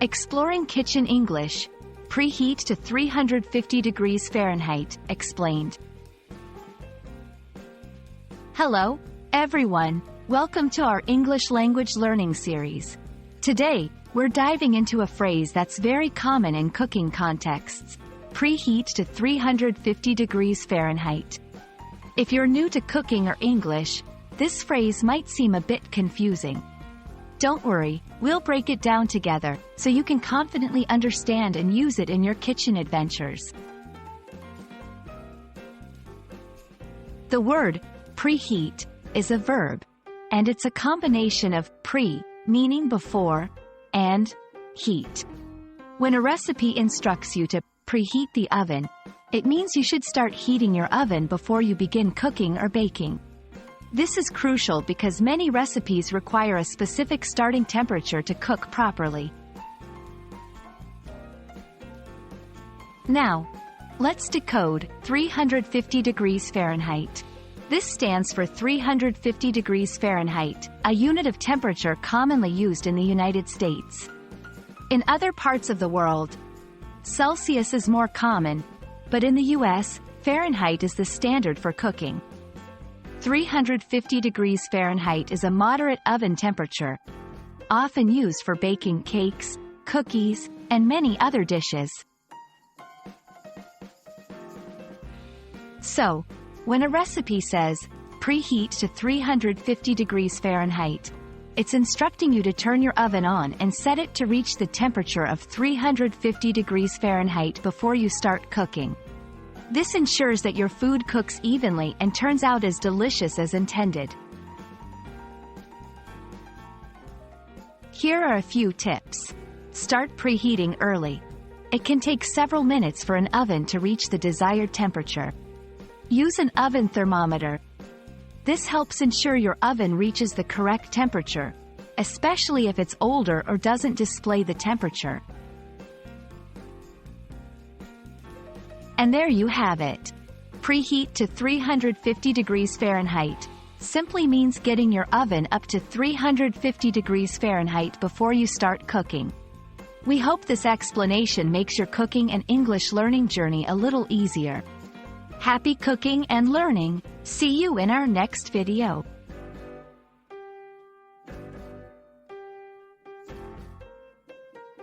Exploring Kitchen English. Preheat to 350 degrees Fahrenheit, explained. Hello, everyone. Welcome to our English language learning series. Today, we're diving into a phrase that's very common in cooking contexts. Preheat to 350 degrees Fahrenheit. If you're new to cooking or English, this phrase might seem a bit confusing. Don't worry, we'll break it down together, so you can confidently understand and use it in your kitchen adventures. The word preheat is a verb, and it's a combination of pre, meaning before, and heat. When a recipe instructs you to preheat the oven, it means you should start heating your oven before you begin cooking or baking. This is crucial because many recipes require a specific starting temperature to cook properly. Now, let's decode 350 degrees Fahrenheit. This stands for 350 degrees Fahrenheit, a unit of temperature commonly used in the United States. In other parts of the world, Celsius is more common, but in the US, Fahrenheit is the standard for cooking. 350 degrees Fahrenheit is a moderate oven temperature, often used for baking cakes, cookies, and many other dishes. So, when a recipe says, preheat to 350 degrees Fahrenheit, it's instructing you to turn your oven on and set it to reach the temperature of 350 degrees Fahrenheit before you start cooking. This ensures that your food cooks evenly and turns out as delicious as intended. Here are a few tips. Start preheating early. It can take several minutes for an oven to reach the desired temperature. Use an oven thermometer. This helps ensure your oven reaches the correct temperature, especially if it's older or doesn't display the temperature. And there you have it. Preheat to 350 degrees Fahrenheit simply means getting your oven up to 350 degrees Fahrenheit before you start cooking. We hope this explanation makes your cooking and English learning journey a little easier. Happy cooking and learning! See you in our next video.